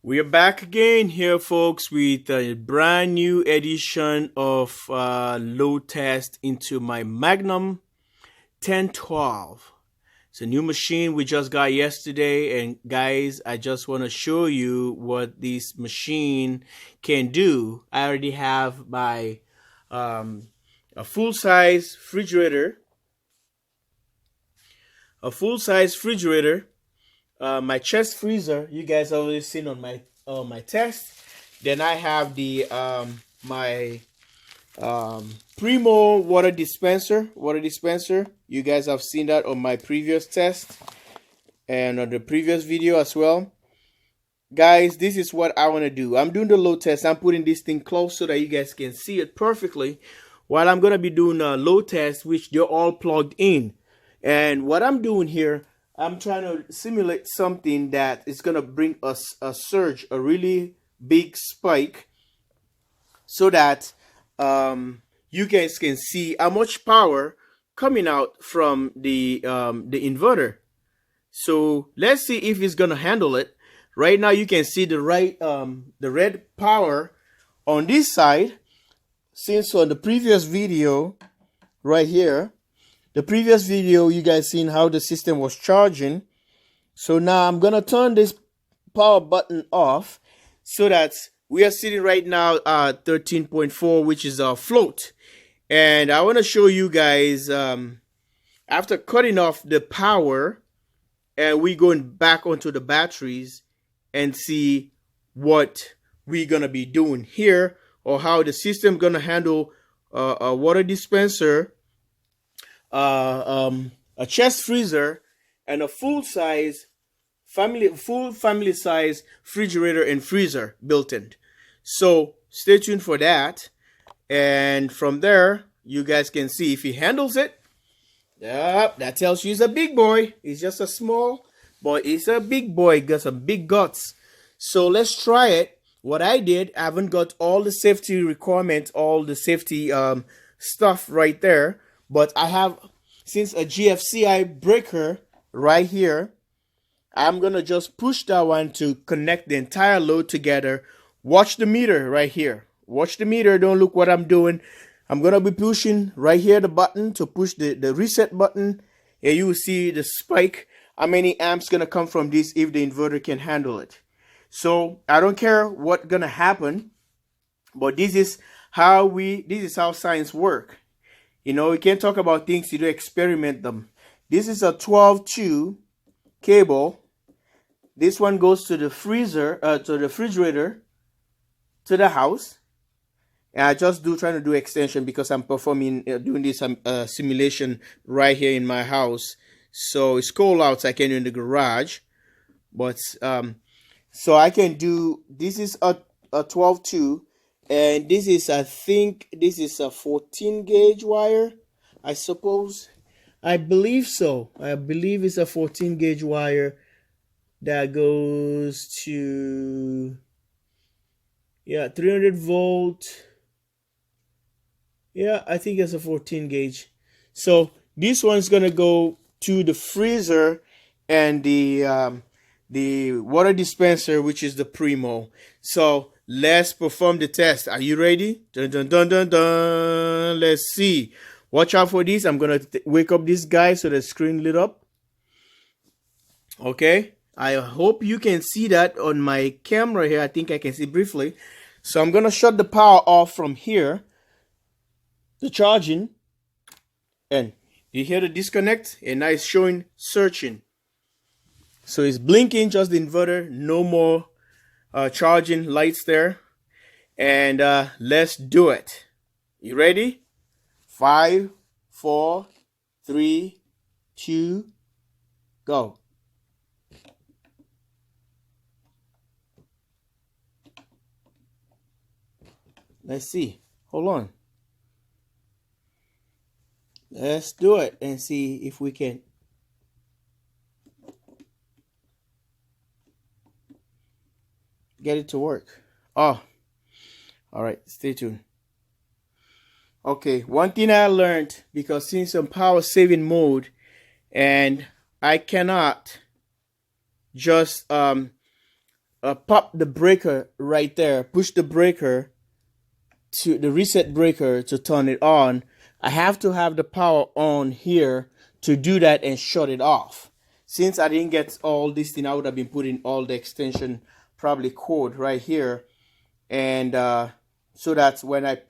We are back again here, folks, with a brand new edition of load test into my Magnum 1012. It's a new machine we just got yesterday, and guys, I just want to show you what this machine can do. I already have my a full-size refrigerator, my chest freezer. You guys have already seen on my test. Then I have the my Primo water dispenser. You guys have seen that on my previous test and on the previous video as well. Guys, this is what I want to do. I'm doing the load test. I'm putting this thing close so that you guys can see it perfectly while I'm going to be doing a load test, which they're all plugged in. And what I'm doing here, I'm trying to simulate something that is going to bring us a surge, a really big spike, so that you guys can see how much power coming out from the inverter. So let's see if it's going to handle it. Right now you can see the red power on this side, since on the previous video right here, the previous video, you guys seen how the system was charging. So now I'm gonna turn this power button off so that we are sitting right now at 13.4, which is our float. And I want to show you guys after cutting off the power and we going back onto the batteries and see what we're gonna be doing here, or how the system gonna handle a water dispenser, a chest freezer, and a full family size refrigerator and freezer built in. So stay tuned for that, and from there you guys can see if he handles it. Yep, that tells you he's a big boy. He's just a small boy. He's a big boy. Got some big guts. So let's try it. What I did, I haven't got all the safety requirements, all the safety stuff right there. But I have, since a GFCI breaker right here, I'm going to just push that one to connect the entire load together. Watch the meter right here. Watch the meter. Don't look what I'm doing. I'm going to be pushing right here the button to push the reset button. And you will see the spike. How many amps going to come from this if the inverter can handle it. So I don't care what's going to happen. But this is how science works. You know, you can't talk about things, you don't experiment them. This is a 12-2 cable. This one goes to the freezer, to the refrigerator, to the house. And I just trying to do extension because I'm performing, doing this simulation right here in my house. So it's cold out, so I can do in the garage. But, so I can do, this is a 12-2. And this is, I think, this is a 14 gauge wire, I suppose. I believe so. I believe it's a 14 gauge wire that goes to, yeah, 300 volt. Yeah, I think it's a 14 gauge. So this one's going to go to the freezer and the water dispenser, which is the Primo. So let's perform the test. Are you ready? Dun, dun, dun, dun, dun. Let's see. Watch out for this. I'm going to wake up this guy so the screen lit up. Okay. I hope you can see that on my camera here. I think I can see briefly. So I'm going to shut the power off from here. The charging. And you hear the disconnect? And now it's showing searching. So it's blinking, just the inverter. No more charging lights there. And let's do it. You ready? 5, 4, 3, 2, go. Let's see. Hold on. Let's do it and see if we can. Get it to work. Oh, all right. Stay tuned. Okay, one thing I learned, because since I'm power saving mode and I cannot just pop the breaker right there, push the breaker to the reset breaker to turn it on. I have to have the power on here to do that and shut it off. Since I didn't get all this thing, I would have been putting all the extension probably code right here, and so that when I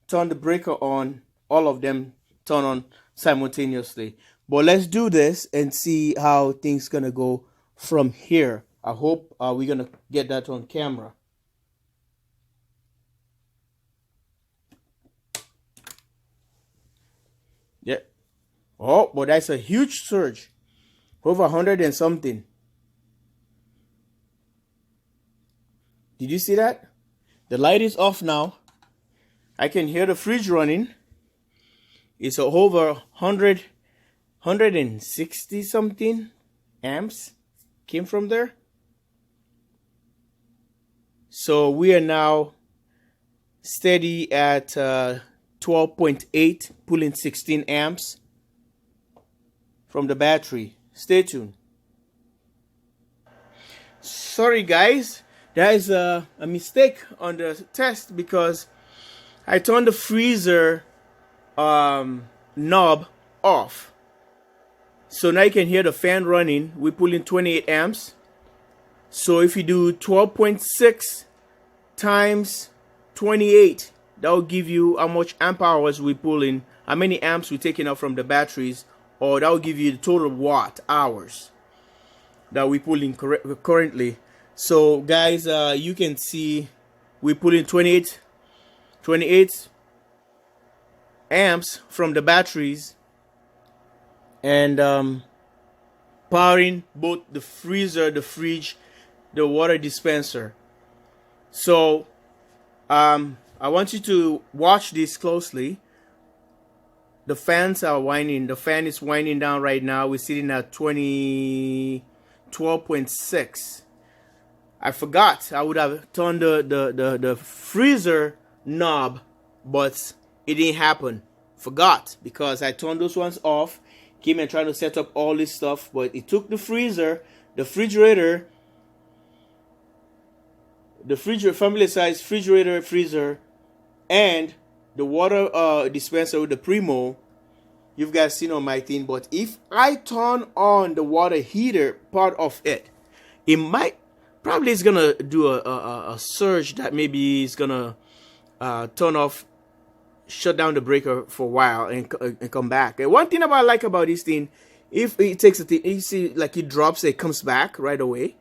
turn the breaker on, all of them turn on simultaneously. But let's do this and see how things gonna go from here. I hope we're gonna get that on camera. Yeah. Oh, but that's a huge surge. Over 100 and something. Did you see that? The light is off now. I can hear the fridge running. It's over 160 something amps came from there. So we are now steady at 12.8, pulling 16 amps from the battery. Stay tuned. Sorry guys, there is a mistake on the test because I turned the freezer knob off. So now you can hear the fan running. We're pulling 28 amps. So if you do 12.6 times 28, that will give you how much amp hours we're pulling, how many amps we're taking out from the batteries, or that will give you the total watt hours that we're pulling currently. So guys, you can see we're pulling 28 amps from the batteries, and powering both the freezer, the fridge, the water dispenser. So I want you to watch this closely. The fans are winding. The fan is winding down right now. We're sitting at 12.6. I forgot I would have turned the freezer knob, but it didn't happen. Forgot, because I turned those ones off, came and tried to set up all this stuff, but it took the freezer, the refrigerator, family size refrigerator, freezer, and the water dispenser with the Primo. You've guys seen on my thing. But if I turn on the water heater part of it, it might probably is gonna do a surge that maybe is gonna turn off, shut down the breaker for a while and come back. And one thing I like about this thing, if it takes a thing, you see like it drops, it comes back right away.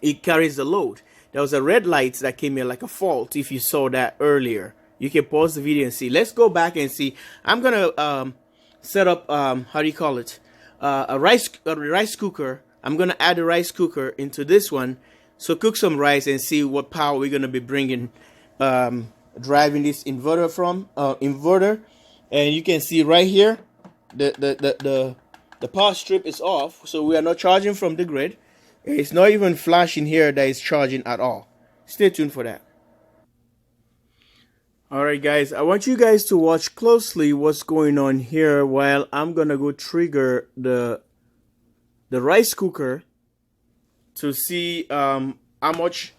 It carries the load. There was a red light that came in like a fault. If you saw that earlier, you can pause the video and see. Let's go back and see. I'm gonna set up how do you call it, a rice cooker. I'm gonna add a rice cooker into this one, so cook some rice and see what power we're gonna be bringing, driving this inverter from inverter. And you can see right here the power strip is off, so we are not charging from the grid. It's not even flashing here that it's charging at all. Stay tuned for that. Alright guys, I want you guys to watch closely what's going on here while I'm gonna go trigger the rice cooker to see how much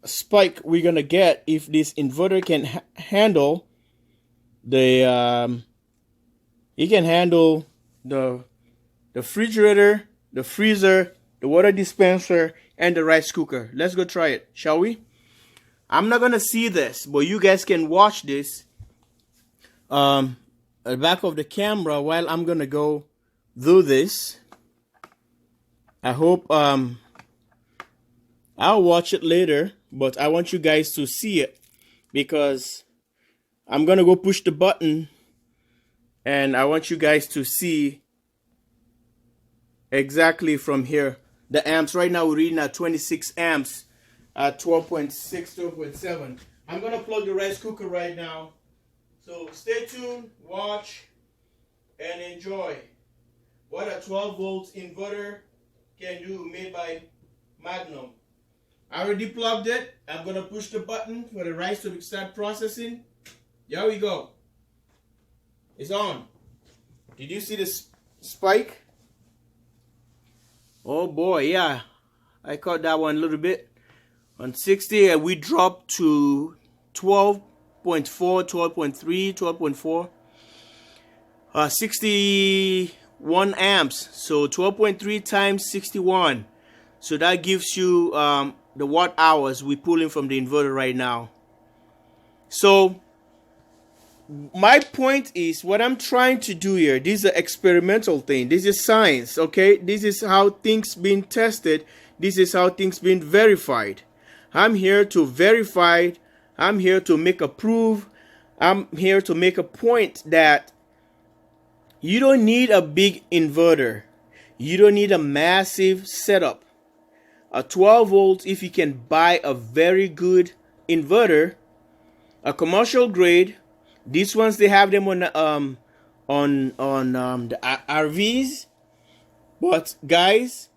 spike we're gonna get if this inverter can handle the it can handle the refrigerator, the freezer, the water dispenser, and the rice cooker. Let's go try it, shall we? I'm not gonna see this, but you guys can watch this at the back of the camera while I'm gonna go do this. I hope I'll watch it later, but I want you guys to see it because I'm gonna go push the button and I want you guys to see exactly from here the amps. Right now we're reading at 26 amps at 12.6, 12.7. I'm gonna plug the rice cooker right now, so stay tuned, watch, and enjoy what a 12 volts inverter can do, made by Magnum. I already plugged it. I'm gonna push the button for the rice to start processing. Here we go. It's on. Did you see the spike? Oh boy, yeah. I cut that one a little bit. On 60, and we dropped to 12.4, 12.3, 12.4. 61 amps. So 12.3 times 61. So that gives you the watt hours we're pulling from the inverter right now. So my point is, what I'm trying to do here, this is an experimental thing. This is science, okay? This is how things been tested. This is how things been verified. I'm here to verify. I'm here to make a proof. I'm here to make a point that you don't need a big inverter. You don't need a massive setup. A 12 volts, if you can buy a very good inverter, a commercial grade. These ones, they have them on the RVs. But guys,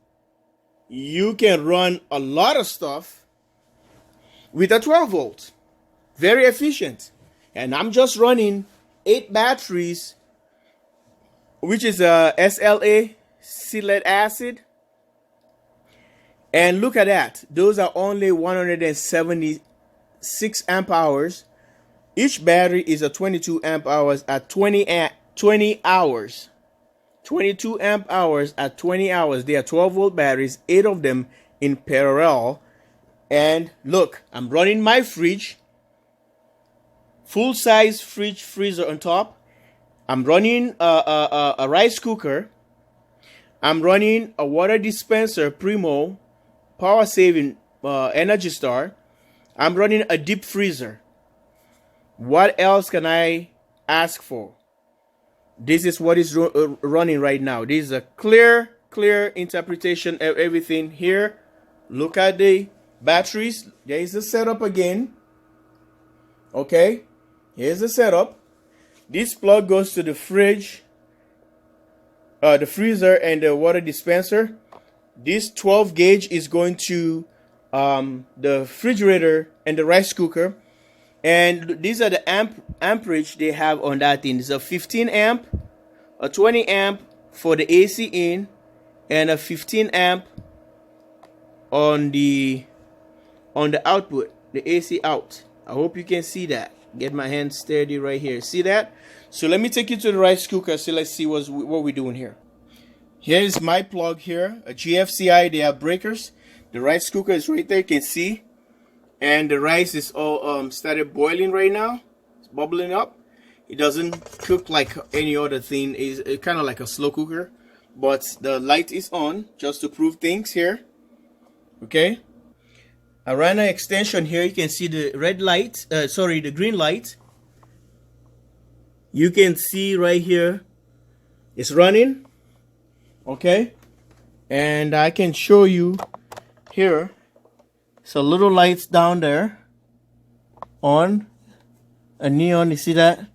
you can run a lot of stuff with a 12 volt. Very efficient. And I'm just running 8 batteries, which is a SLA, silicate acid. And look at that. Those are only 176 amp hours. Each battery is a 22 amp hours at 20 hours. 22 amp hours at 20 hours. They are 12 volt batteries, 8 of them in parallel. And look, I'm running my fridge. Full size fridge freezer on top. I'm running a rice cooker. I'm running a water dispenser, Primo, power saving Energy Star. I'm running a deep freezer. What else can I ask for? This is what is running right now. This is a clear interpretation of everything here. Look at the batteries. There is the setup again. Okay, here's the setup. This plug goes to the fridge, the freezer, and the water dispenser. This 12 gauge is going to the refrigerator and the rice cooker. And these are the amperage they have on that thing. It's a 15 amp, a 20 amp for the AC in, and a 15 amp on the output, the AC out. I hope you can see that. Get my hand steady right here. See that? So let me take you to the rice cooker. So let's see what we're doing here. Here is my plug here, a GFCI. They have breakers. The rice cooker is right there. You can see. And the rice is all started boiling right now. It's bubbling up. It doesn't cook like any other thing. It's kind of like a slow cooker. But the light is on just to prove things here. Okay. I ran an extension here. You can see the red light. The green light. You can see right here. It's running. Okay. And I can show you here. So little lights down there on a neon. You see that?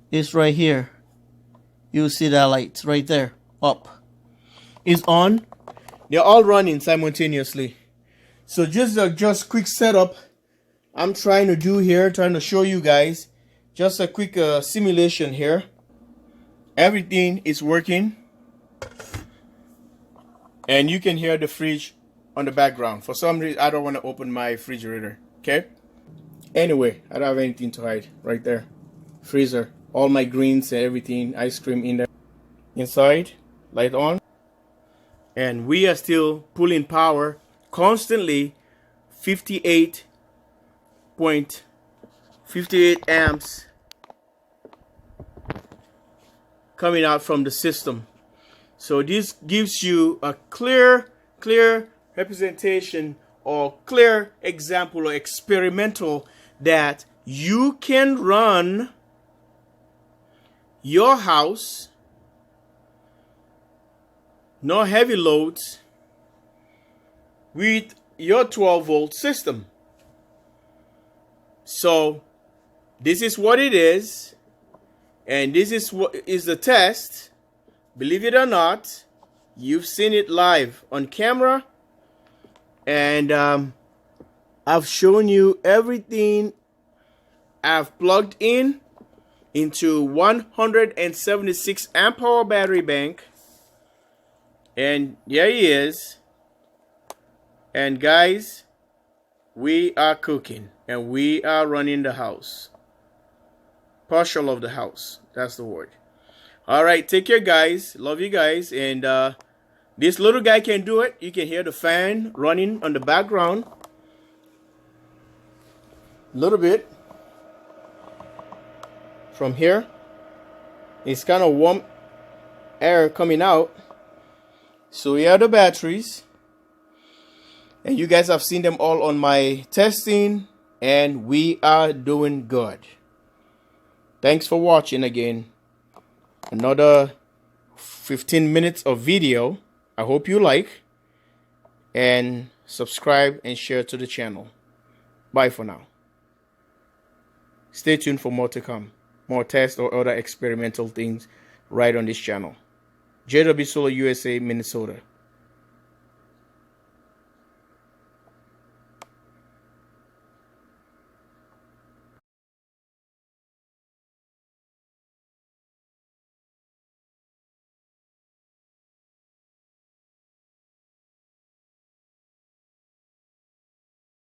It's right here. You see that light right there up. It's on. They're all running simultaneously. So just quick setup I'm trying to do here, trying to show you guys just a quick simulation here. Everything is working. And you can hear the fridge on the background. For some reason, I don't want to open my refrigerator. Okay? Anyway, I don't have anything to hide. Right there. Freezer. All my greens and everything. Ice cream in there. Inside. Light on. And we are still pulling power constantly. 58.58 amps coming out from the system. So this gives you a clear representation or clear example or experimental that you can run your house, no heavy loads, with your 12 volt system. So this is what it is, and this is what is the test. Believe it or not, you've seen it live on camera, and I've shown you everything I've plugged in into 176 amp hour battery bank And here he is. And guys, we are cooking and we are running the house. Partial of the house. That's the word. All right, take care, guys. Love you guys. And this little guy can do it. You can hear the fan running on the background. A little bit. From here. It's kind of warm air coming out. So here are the batteries. And you guys have seen them all on my testing. And we are doing good. Thanks for watching again. Another 15 minutes of video. I hope you like. And subscribe and share to the channel. Bye for now. Stay tuned for more to come. More tests or other experimental things right on this channel. JW Solar USA, Minnesota.